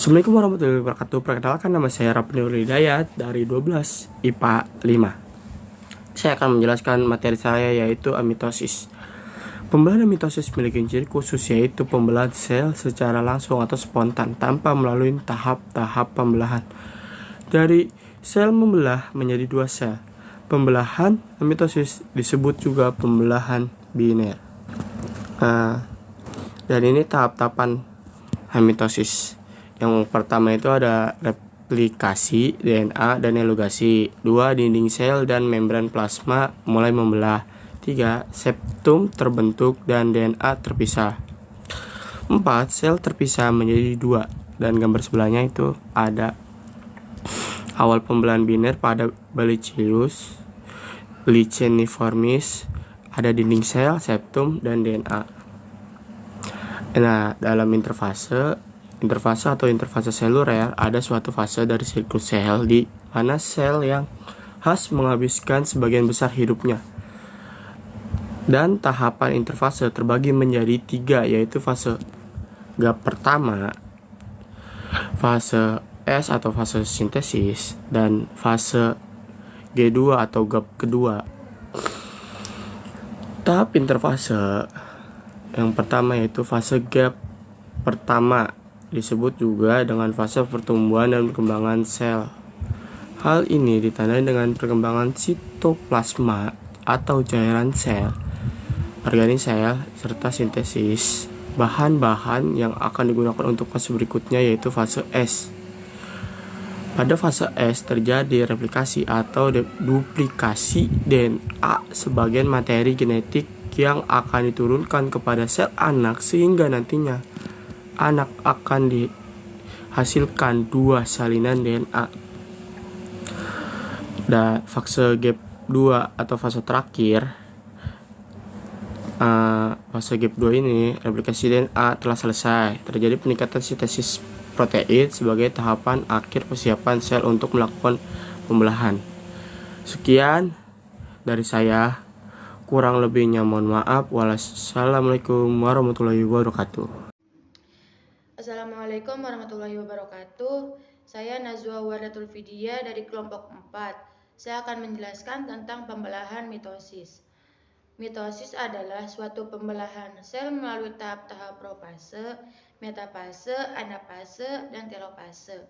Assalamualaikum warahmatullahi wabarakatuh. Perkenalkan, nama saya Rapnul Hidayat dari 12 IPA 5. Saya akan menjelaskan materi saya, yaitu amitosis. Pembelahan amitosis memiliki ciri khusus, yaitu pembelahan sel secara langsung atau spontan tanpa melalui tahap-tahap pembelahan. Dari sel membelah menjadi dua sel. Pembelahan amitosis disebut juga pembelahan biner. Dan ini tahap-tahapan amitosis. Yang pertama itu ada replikasi DNA dan elongasi. 2. Dinding sel dan membran plasma mulai membelah. 3. Septum terbentuk dan DNA terpisah. 4. Sel terpisah menjadi 2. Dan gambar sebelahnya itu ada awal pembelahan biner pada Bacillus licheniformis, ada dinding sel, septum, dan DNA. Nah, dalam interfase atau interfase seluler, ada suatu fase dari siklus sel di mana sel yang khas menghabiskan sebagian besar hidupnya. Dan tahapan interfase terbagi menjadi 3, yaitu fase gap pertama, fase S atau fase sintesis, dan fase G2 atau gap kedua. Tahap interfase yang pertama yaitu fase gap pertama, disebut juga dengan fase pertumbuhan dan perkembangan sel. Hal ini ditandai dengan perkembangan sitoplasma atau cairan sel, organik sel, serta sintesis bahan-bahan yang akan digunakan untuk fase berikutnya, yaitu fase S. Pada fase S terjadi replikasi atau duplikasi DNA sebagian materi genetik yang akan diturunkan kepada sel anak, sehingga nantinya anak akan dihasilkan 2 salinan DNA. Dan fase gap 2 atau fase terakhir, fase gap 2 ini replikasi DNA telah selesai. Terjadi peningkatan sintesis protein sebagai tahapan akhir persiapan sel untuk melakukan pembelahan. Sekian dari saya, kurang lebihnya mohon maaf. Wassalamualaikum warahmatullahi wabarakatuh. Assalamualaikum warahmatullahi wabarakatuh. Saya Nazwa Wardatul Fidia dari kelompok 4. Saya akan menjelaskan tentang pembelahan mitosis. Mitosis adalah suatu pembelahan sel melalui tahap-tahap profase, metafase, anafase, dan telofase.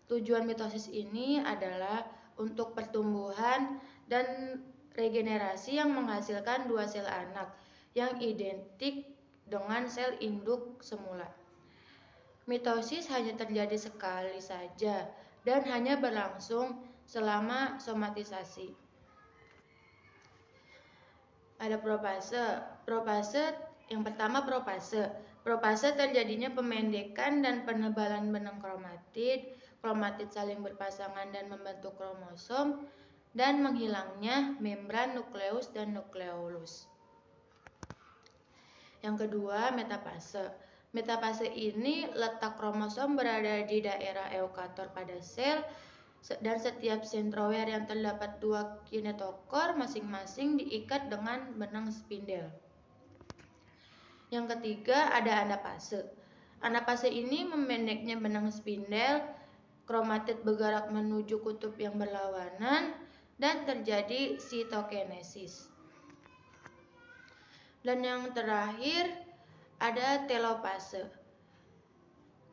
Tujuan mitosis ini adalah untuk pertumbuhan dan regenerasi yang menghasilkan 2 sel anak yang identik dengan sel induk semula. Mitosis hanya terjadi sekali saja dan hanya berlangsung selama somatisasi. Ada profase. Yang pertama profase. Profase terjadinya pemendekan dan penebalan benang kromatid. Kromatid saling berpasangan dan membentuk kromosom, dan menghilangnya membran nukleus dan nukleolus. Yang kedua, metafase. Metafase ini letak kromosom berada di daerah eukator pada sel, dan setiap sentromer yang terdapat 2 kinetokor masing-masing diikat dengan benang spindel. Yang ketiga, ada anafase. Anafase ini memendeknya benang spindel, kromatid bergerak menuju kutub yang berlawanan, dan terjadi sitokinesis. Dan yang terakhir, ada telopase.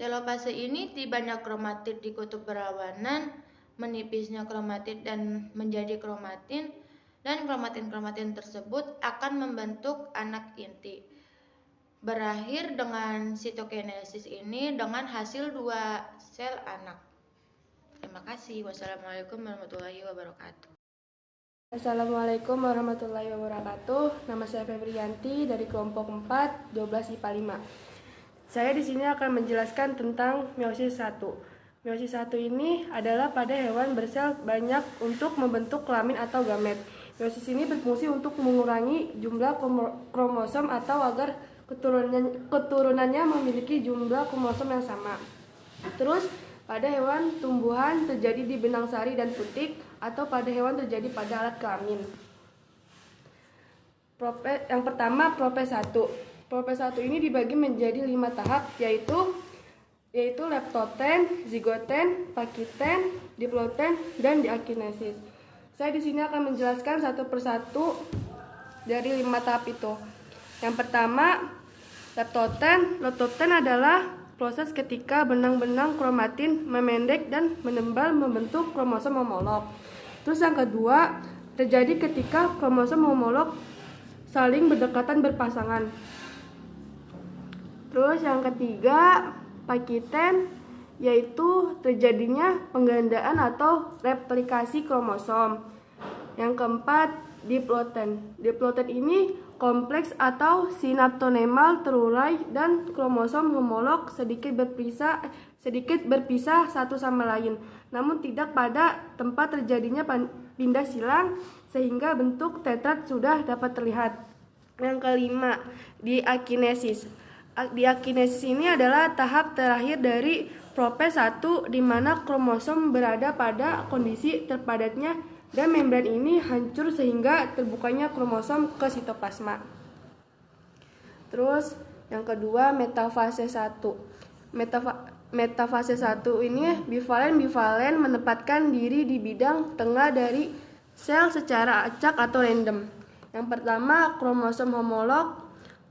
Telopase ini tibanya kromatid di kutub berlawanan, menipisnya kromatid dan menjadi kromatin, dan kromatin-kromatin tersebut akan membentuk anak inti. Berakhir dengan sitokinesis ini dengan hasil 2 sel anak. Terima kasih. Wassalamualaikum warahmatullahi wabarakatuh. Assalamualaikum warahmatullahi wabarakatuh. Nama saya Febrianti dari kelompok 4, 12 IPA 5. Saya di sini akan menjelaskan tentang meiosis 1. Meiosis 1 ini adalah pada hewan bersel banyak untuk membentuk kelamin atau gamet. Meiosis ini berfungsi untuk mengurangi jumlah kromosom atau agar keturunannya memiliki jumlah kromosom yang sama. Terus pada hewan tumbuhan terjadi di benang sari dan putik, atau pada hewan terjadi pada alat kelamin. Yang pertama, prope 1. Prope 1 ini dibagi menjadi 5 tahap, yaitu yaitu leptoten, zigoten, pakiten, diploten, dan diakinesis. Saya di sini akan menjelaskan satu persatu dari 5 tahap itu. Yang pertama, leptoten. Leptoten adalah proses ketika benang-benang kromatin memendek dan menembal membentuk kromosom homolog. Terus yang kedua, terjadi ketika kromosom homolog saling berdekatan berpasangan. Terus yang ketiga, pakiten, yaitu terjadinya penggandaan atau replikasi kromosom. Yang keempat, diploten. Diploten ini kompleks atau sinaptonemal terurai dan kromosom homolog sedikit berpisah satu sama lain, namun tidak pada tempat terjadinya pindah silang sehingga bentuk tetrad sudah dapat terlihat. Yang kelima, diakinesis. Diakinesis ini adalah tahap terakhir dari proses 1 di mana kromosom berada pada kondisi terpadatnya dan membran ini hancur sehingga terbukanya kromosom ke sitoplasma. Terus yang kedua, metafase 1. Metafase 1 ini bivalen menempatkan diri di bidang tengah dari sel secara acak atau random. Yang pertama, kromosom homolog.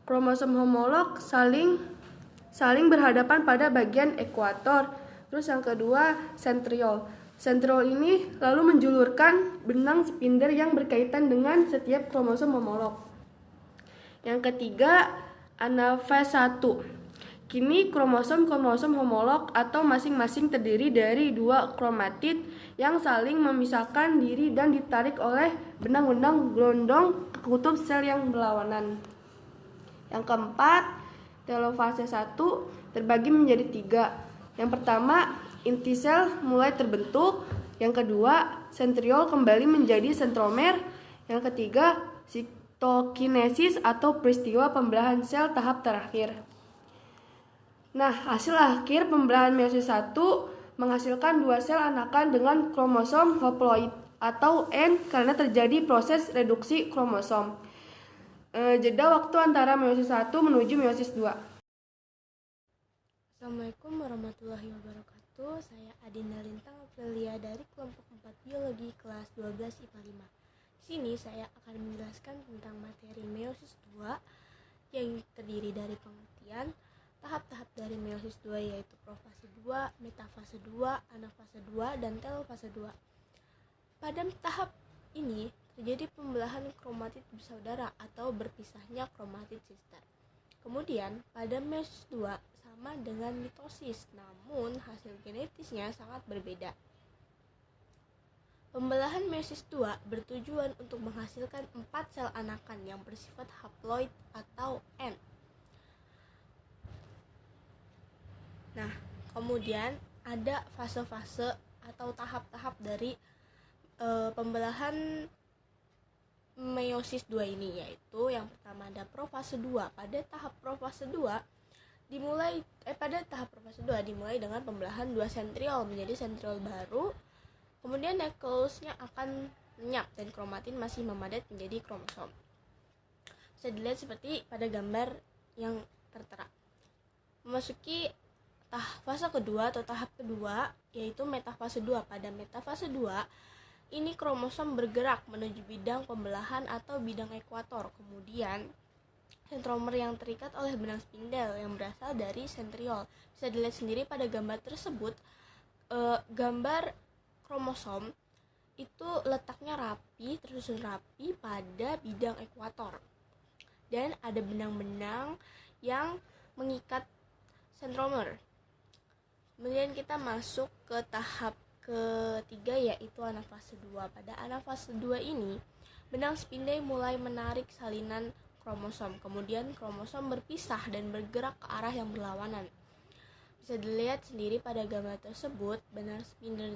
Kromosom homolog saling berhadapan pada bagian ekuator. Terus yang kedua, sentriol. Sentriol ini lalu menjulurkan benang spindle yang berkaitan dengan setiap kromosom homolog. Yang ketiga, anafase 1. Kini kromosom homolog atau masing-masing terdiri dari 2 kromatid yang saling memisahkan diri dan ditarik oleh benang-benang gelondong ke kutub sel yang berlawanan. Yang keempat, telofase 1 terbagi menjadi 3. Yang pertama, inti sel mulai terbentuk. Yang kedua, sentriol kembali menjadi sentromer. Yang ketiga, sitokinesis atau peristiwa pembelahan sel tahap terakhir. Nah, hasil akhir pembelahan meiosis 1 menghasilkan 2 sel anakan dengan kromosom haploid atau N karena terjadi proses reduksi kromosom. Jeda waktu antara meiosis 1 menuju meiosis 2. Assalamualaikum warahmatullahi wabarakatuh. Saya Adinda Lintang Aprilia dari kelompok 4 biologi kelas 12 IPA 5. Di sini saya akan menjelaskan tentang materi meiosis 2 yang terdiri dari pengertian tahap-tahap dari meiosis 2 yaitu profase 2, metafase 2, anafase 2, dan telofase 2. Pada tahap ini terjadi pembelahan kromatid bersaudara atau berpisahnya kromatid sister. Kemudian pada meiosis 2 sama dengan mitosis, namun hasil genetisnya sangat berbeda. Pembelahan meiosis 2 bertujuan untuk menghasilkan 4 sel anakan yang bersifat haploid atau N. Nah, kemudian ada fase-fase atau tahap-tahap dari pembelahan meiosis 2 ini, yaitu yang pertama ada profase 2. Pada tahap profase 2 dimulai dengan pembelahan 2 sentriol menjadi sentriol baru. Kemudian nukleusnya akan lenyap dan kromatin masih memadat menjadi kromosom. Bisa dilihat seperti pada gambar yang tertera. Memasuki fase kedua atau tahap kedua yaitu metafase 2. Pada metafase 2 ini kromosom bergerak menuju bidang pembelahan atau bidang ekuator. Kemudian sentromer yang terikat oleh benang spindel yang berasal dari sentriol. Bisa dilihat sendiri pada gambar tersebut, gambar kromosom itu letaknya rapi, tersusun rapi pada bidang ekuator. Dan ada benang-benang yang mengikat sentromer. Kemudian kita masuk ke tahap ketiga yaitu anafase 2. Pada anafase 2 ini, benang spindle mulai menarik salinan kromosom. Kemudian kromosom berpisah dan bergerak ke arah yang berlawanan. Bisa dilihat sendiri pada gambar tersebut, benang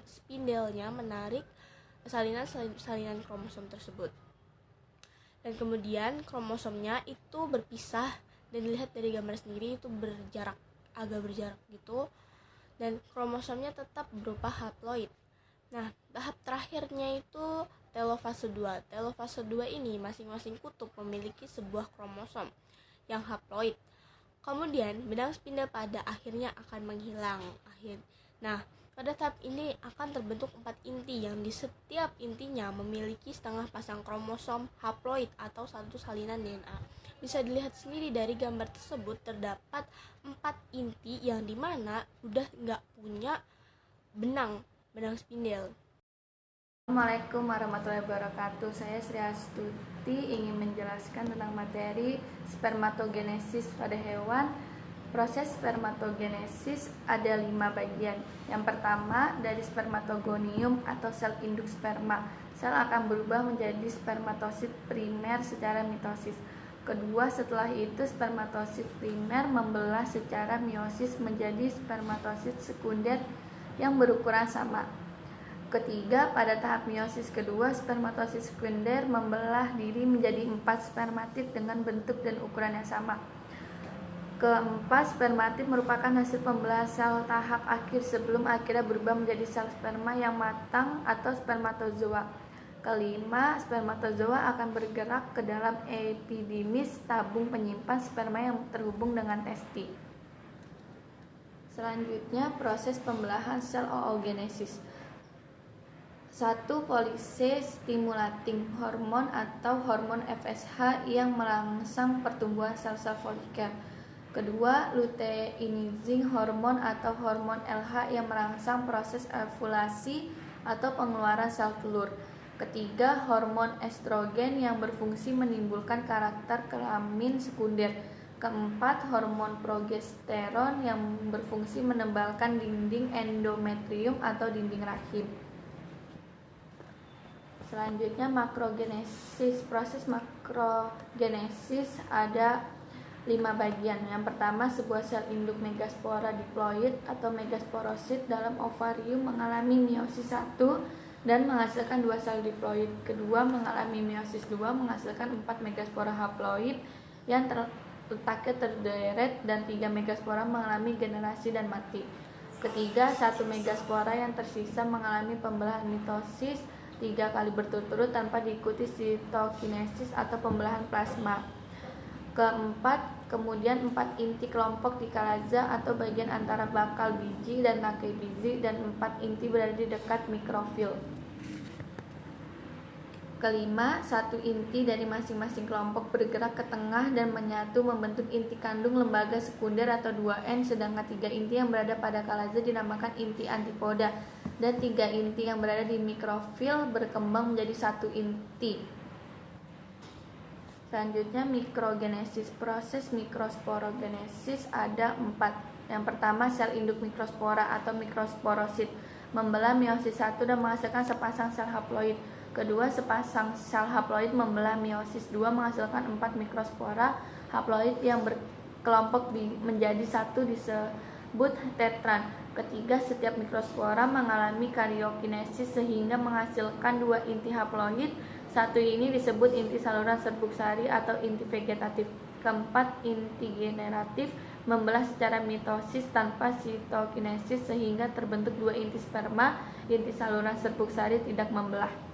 spindelnya menarik salinan kromosom tersebut. Dan kemudian kromosomnya itu berpisah dan dilihat dari gambar sendiri itu agak berjarak gitu. Dan kromosomnya tetap berupa haploid. Nah, tahap terakhirnya itu telofase 2. Telofase 2 ini masing-masing kutub memiliki sebuah kromosom yang haploid. Kemudian benang spindel pada akhirnya akan menghilang. Nah, pada tahap ini akan terbentuk 4 inti yang di setiap intinya memiliki setengah pasang kromosom haploid atau satu salinan DNA. Bisa dilihat sendiri dari gambar tersebut, terdapat 4 inti yang dimana udah nggak punya benang spindel. Assalamualaikum warahmatullahi wabarakatuh. Saya Sri Astuti ingin menjelaskan tentang materi spermatogenesis pada hewan. Proses spermatogenesis ada 5 bagian. Yang pertama, dari spermatogonium atau sel induk sperma. Sel akan berubah menjadi spermatosit primer secara mitosis. Kedua, setelah itu spermatosit primer membelah secara meiosis menjadi spermatosit sekunder yang berukuran sama. Ketiga, pada tahap meiosis kedua, spermatosit sekunder membelah diri menjadi 4 spermatid dengan bentuk dan ukuran yang sama. Keempat, spermatid merupakan hasil pembelahan sel tahap akhir sebelum akhirnya berubah menjadi sel sperma yang matang atau spermatozoa. Kelima, spermatozoa akan bergerak ke dalam epidimis, tabung penyimpan sperma yang terhubung dengan testi. Selanjutnya, proses pembelahan sel oogenesis. 1. Police stimulating hormone atau hormon FSH yang merangsang pertumbuhan sel-sel folikel. Kedua, luteinizing hormone atau hormon LH yang merangsang proses ovulasi atau pengeluaran sel telur. Ketiga, hormon estrogen yang berfungsi menimbulkan karakter kelamin sekunder. Keempat, hormon progesteron yang berfungsi menebalkan dinding endometrium atau dinding rahim. Selanjutnya, makrogenesis. Proses makrogenesis ada 5 bagian. Yang pertama, sebuah sel induk megaspora diploid atau megasporosit dalam ovarium mengalami meiosis 1 dan menghasilkan 2 sel diploid. Kedua, mengalami meiosis 2 menghasilkan 4 megaspora haploid yang letaknya terderet, dan 3 megaspora mengalami generasi dan mati. Ketiga, 1 megaspora yang tersisa mengalami pembelahan mitosis 3 kali berturut-turut tanpa diikuti sitokinesis atau pembelahan plasma. Keempat, kemudian 4 inti kelompok di kalaza atau bagian antara bakal biji dan tangkai biji, dan 4 inti berada di dekat mikrofil. Kelima, 1 inti dari masing-masing kelompok bergerak ke tengah dan menyatu membentuk inti kandung lembaga sekunder atau 2N, sedangkan 3 inti yang berada pada kalaza dinamakan inti antipoda, dan 3 inti yang berada di mikrofil berkembang menjadi 1 inti. Selanjutnya, mikrogenesis. Proses mikrosporogenesis ada 4. Yang pertama, sel induk mikrospora atau mikrosporosit membelah meiosis 1 dan menghasilkan sepasang sel haploid. Kedua, sepasang sel haploid membelah meiosis 2 menghasilkan 4 mikrospora haploid yang berkelompok menjadi 1 disebut tetran. Ketiga, setiap mikrospora mengalami karyokinesis sehingga menghasilkan 2 inti haploid. 1 ini disebut inti saluran serbuk sari atau inti vegetatif. Keempat, inti generatif membelah secara mitosis tanpa sitokinesis sehingga terbentuk 2 inti sperma. Inti saluran serbuk sari tidak membelah.